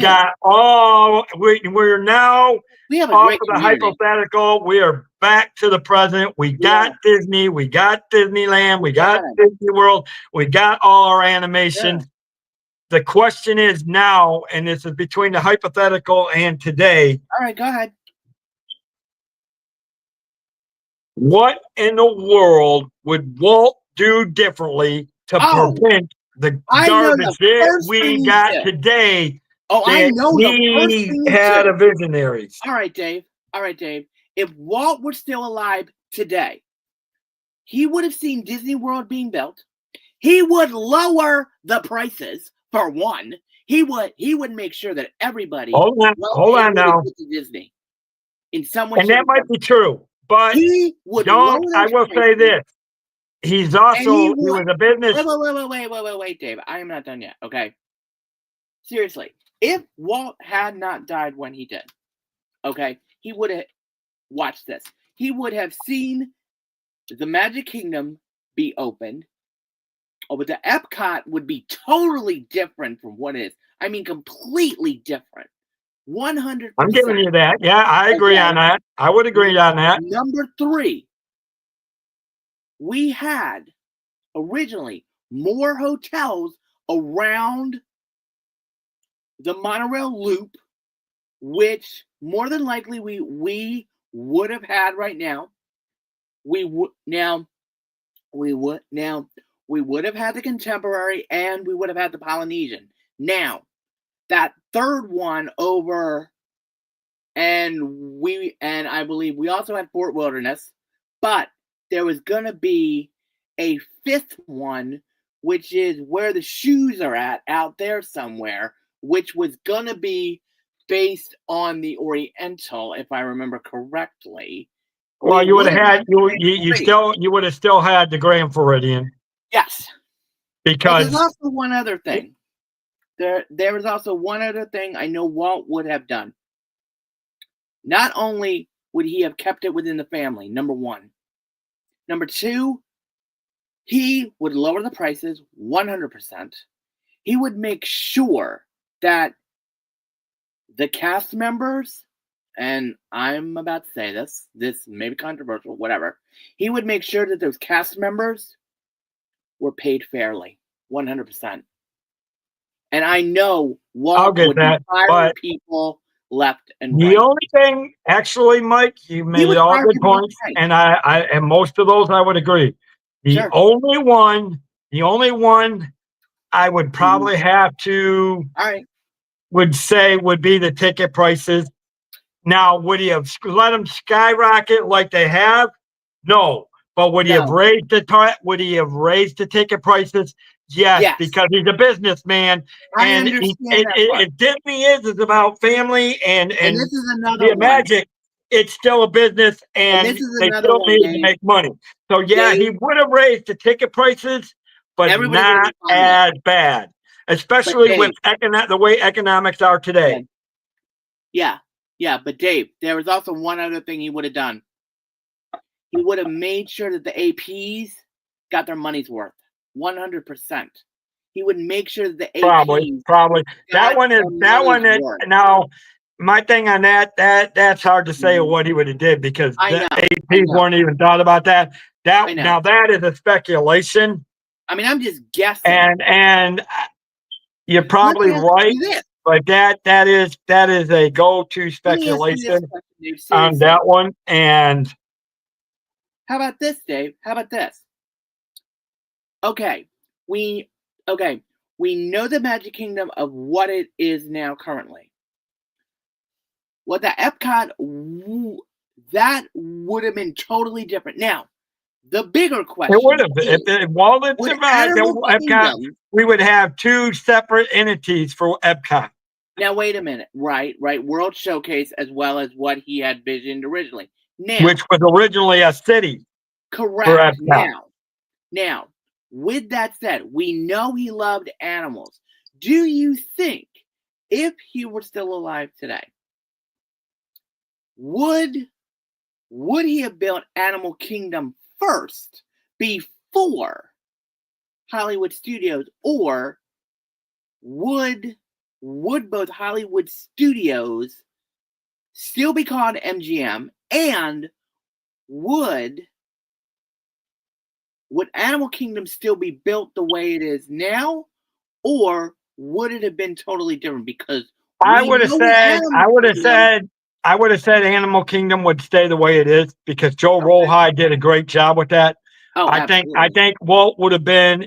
now we have off of the hypothetical. We are back to the present. We got Disney. We got Disneyland. We got Disney World. We got all our animations. Yeah. The question is now, and this is between the hypothetical and today. All right, go ahead. What in the world would Walt do differently to prevent the garbage that we got today? I know he had a visionary. All right, Dave. If Walt were still alive today, he would have seen Disney World being built. He would lower the prices. For one, he would make sure that everybody hold on now to Disney in some way. And that might be true, but I will say this: he was a business. Wait, Dave. I am not done yet. Okay, seriously, if Walt had not died when he did, okay, he would have watched this. He would have seen the Magic Kingdom be opened. But the Epcot would be totally different from what it is. I mean, completely different. 100%. I'm giving you that. Yeah, I agree on that. I would agree on that. Number 3, we had originally more hotels around the monorail loop, which more than likely we would have had right now. We would have had the Contemporary and we would have had the Polynesian. Now, that third one over, and I believe we also had Fort Wilderness, but there was going to be a fifth one, which is where the shoes are at out there somewhere, which was going to be based on the Oriental, if I remember correctly. Well, you would have had you would have still had the Grand Floridian. Yes. Because there's also one other thing. There was also one other thing I know Walt would have done. Not only would he have kept it within the family, number one. Number two, he would lower the prices 100%. He would make sure that the cast members, and I'm about to say this may be controversial, whatever. He would make sure that those cast members were paid fairly, 100%. And I know Walt would be firing people left and right. The only thing, actually, Mike, you made all good points, and and most of those I would agree. The only one I would probably have to would say would be the ticket prices. Now, would he have let them skyrocket like they have? No. But would he have raised the ticket prices? Yes, because he's a businessman, and Disney is about family and this is another magic. It's still a business, and they still need to make money. So yeah, he would have raised the ticket prices, but not as bad, especially with the way economics are today. Yeah, but Dave, there was also one other thing he would have done. He would have made sure that the APs got their money's worth, 100%. He would make sure that the APs probably that one is now. My thing on that's hard to say what he would have did because the APs weren't even thought about that. Now that is a speculation. I mean, I'm just guessing, and you're probably right. But that is a go-to speculation on that one. And how about this, Dave? How about this? Okay, we know the Magic Kingdom of what it is now currently. What the Epcot, that would have been totally different. Now, the bigger question it would have if Walden survived Epcot, we would have two separate entities for Epcot. Now, wait a minute. Right. World Showcase as well as what he had visioned originally. Now, which was originally a city. Correct. Now, with that said, we know he loved animals. Do you think if he were still alive today, would he have built Animal Kingdom first before Hollywood Studios, or would both Hollywood Studios still be called MGM, and would Animal Kingdom still be built the way it is now, or would it have been totally different? Because I would have said Animal Kingdom would stay the way it is because Joe Rollhide did a great job with that. Oh, I think Walt would have been.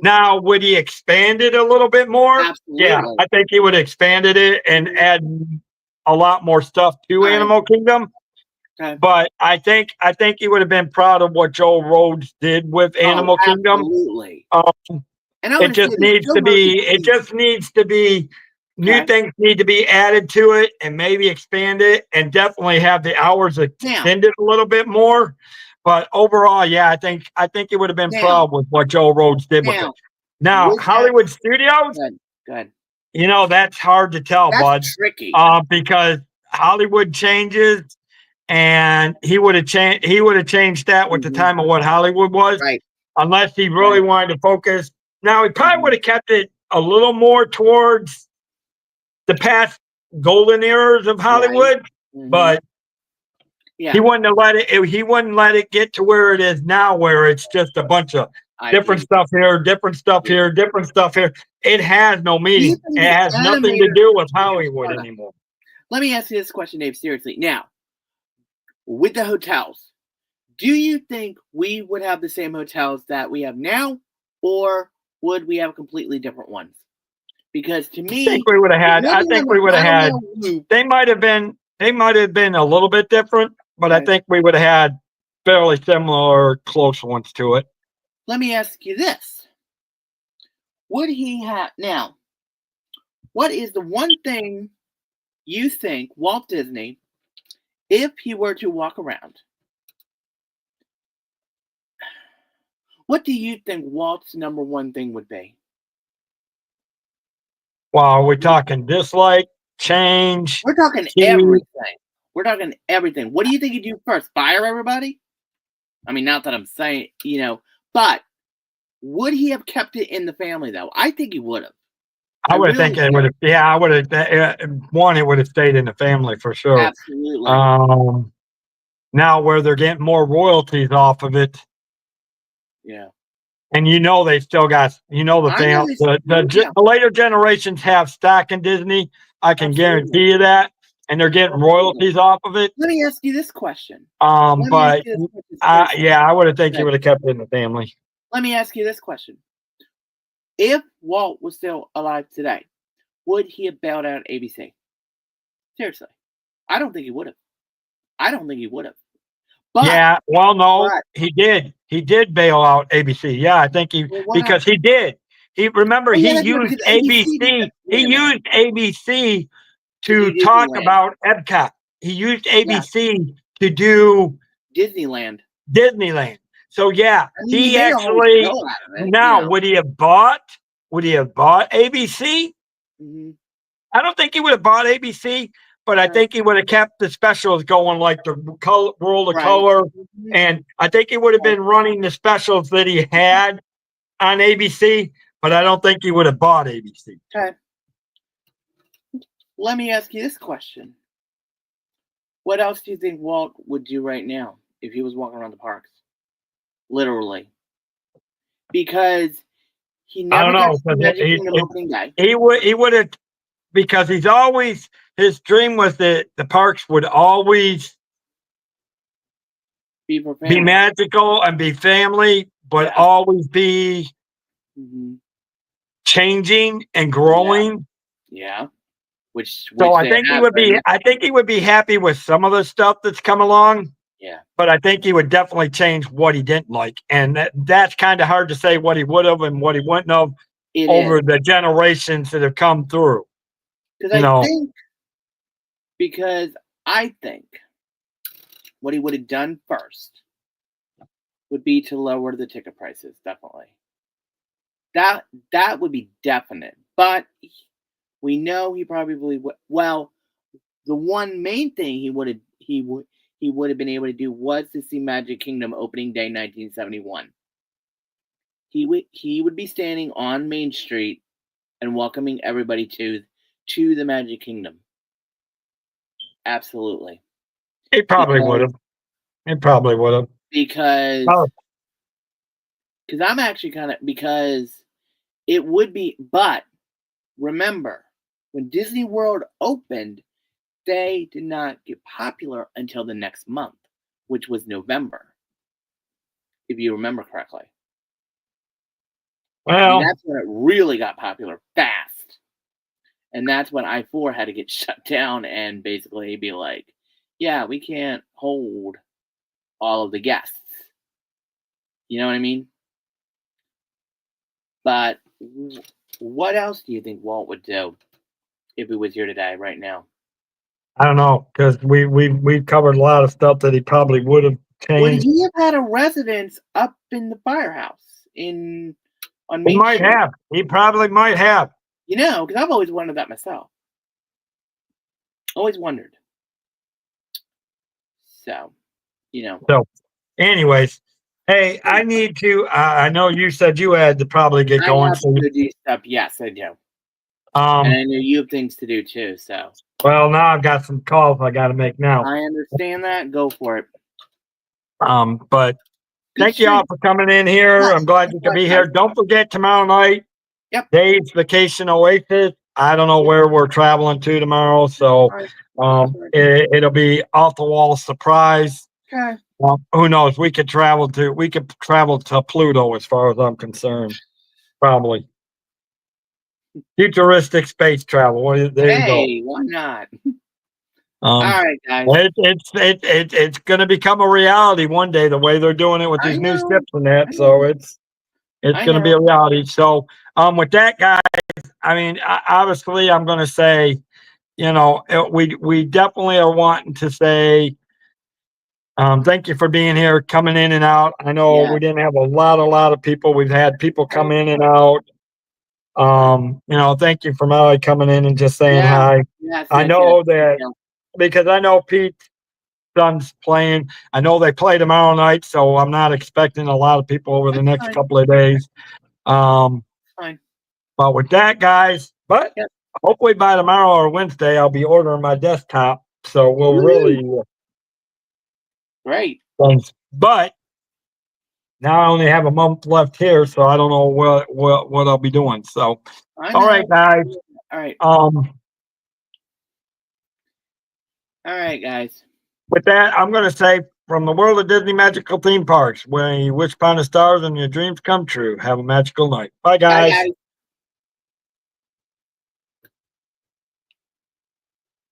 Now, would he expand it a little bit more? Absolutely. Yeah, I think he would have expanded it and add a lot more stuff to Animal Kingdom. Okay. But I think he would have been proud of what Joe Rhodes did with Animal Kingdom. Absolutely. It just needs to be. New things need to be added to it and maybe expand it and definitely have the hours extended a little bit more. But overall, yeah, I think it would have been proud with what Joe Rhodes did with it. Now, Hollywood Studios, good. That's hard to tell, bud. Tricky. Because Hollywood changes, and he would have changed that with the time of what Hollywood was, right? Unless he really wanted to focus. Now, he probably would have kept it a little more towards the past golden eras of Hollywood, but he wouldn't have let it get to where it is now, where it's just a bunch of different stuff here, different stuff here, different stuff here. It has no meaning. It has nothing to do with Hollywood anymore. Let me ask you this question, Dave, seriously. Now, with the hotels, do you think we would have the same hotels that we have now, or would we have completely different ones? Because to me, I think we would have had. They might have been a little bit different, but I think we would have had fairly similar, close ones to it. Let me ask you this. Would he have now? What is the one thing you think Walt Disney, if he were to walk around, what do you think Walt's number one thing would be? Wow, we're talking dislike, change. We're talking everything. We're talking everything. What do you think he'd do first? Fire everybody? I mean, not that I'm saying, but would he have kept it in the family, though? I think he would have. I would think it would have. Yeah, I would have. One, it would have stayed in the family for sure. Absolutely. Now where they're getting more royalties off of it. Yeah. And they still got, the family, the later generations have stock in Disney. I can guarantee you that. And they're getting royalties off of it. Let me ask you this question. But I would have think he would have kept it in the family. Let me ask you this question. If Walt was still alive today, would he have bailed out ABC? Seriously. I don't think he would have. But, yeah, well, no, he did. He did bail out ABC. Yeah, I think because he did. He used ABC. He used ABC to talk about Epcot. He used ABC to do Disneyland. So yeah, he actually would he have bought ABC? Mm-hmm. I don't think he would have bought ABC, but I think he would have kept the specials going, like the World of Color, and I think he would have been running the specials that he had on ABC, but I don't think he would have bought ABC. Okay. Let me ask you this question. What else do you think Walt would do right now if he was walking around the parks? Literally. Because he never got to Magic Kingdom opening day. He would have, because his dream was that the parks would always be magical and be family, but always be changing and growing. Yeah. So I think he would be happy with some of the stuff that's come along. Yeah. But I think he would definitely change what he didn't like. And that's kind of hard to say what he would have and what he wouldn't have over the generations that have come through. Because I think what he would have done first would be to lower the ticket prices, definitely. That would be definite. But we know he probably would. Well, the one main thing he would have been able to do was to see Magic Kingdom opening day 1971. He would be standing on Main Street and welcoming everybody to the Magic Kingdom. Absolutely. He probably would have. Because I'm actually because it would be, but remember, when Disney World opened, they did not get popular until the next month, which was November, if you remember correctly. Well, that's when it really got popular fast. And that's when I-4 had to get shut down and basically be like, yeah, we can't hold all of the guests. You know what I mean? But what else do you think Walt would do if he was here today, right now? I don't know, because we've covered a lot of stuff that he probably would have changed. Would he have had a residence up in the firehouse on Main Street? He might have. He probably might have. Because I've always wondered that myself. Always wondered. So, So, anyways, hey, I need to. I know you said you had to probably get going. I have to do stuff. Yes, I do. And I know you have things to do too. So. Well, now I've got some calls I got to make now. I understand that. Go for it. But thank you all for coming in here. I'm glad you could be here. Don't forget tomorrow night. Yep. Dave's Vacation Oasis. I don't know where we're traveling to tomorrow, so it'll be off the wall surprise. Okay. Who knows? We could travel to Pluto, as far as I'm concerned. Probably. Futuristic space travel. There you go. Hey, why not? All right, guys. It's going to become a reality one day. The way they're doing it with I these new know. ships and that, I so know. it's I going to be know. a reality. So, with that, guys, I mean, obviously, I'm going to say, we definitely are wanting to say, thank you for being here, coming in and out. I know Yeah. we didn't have a lot of people. We've had people come in and out. Thank you for Molly coming in and just saying Yeah. hi. Yes, I yes, know yes. that because I know Pete's son's playing. I know they play tomorrow night, so I'm not expecting a lot of people over the That's next fine. couple of days. Fine. But with that, guys, Yep. hopefully by tomorrow or Wednesday, I'll be ordering my desktop. So we'll Woo! really Great. things. But now I only have a month left here, so I don't know what I'll be doing. So, I all know. right, guys. All right. Um, All right, guys. with that, I'm going to say from the world of Disney magical theme parks, where you wish upon the stars and your dreams come true. Have a magical night. Bye, Bye, guys. guys.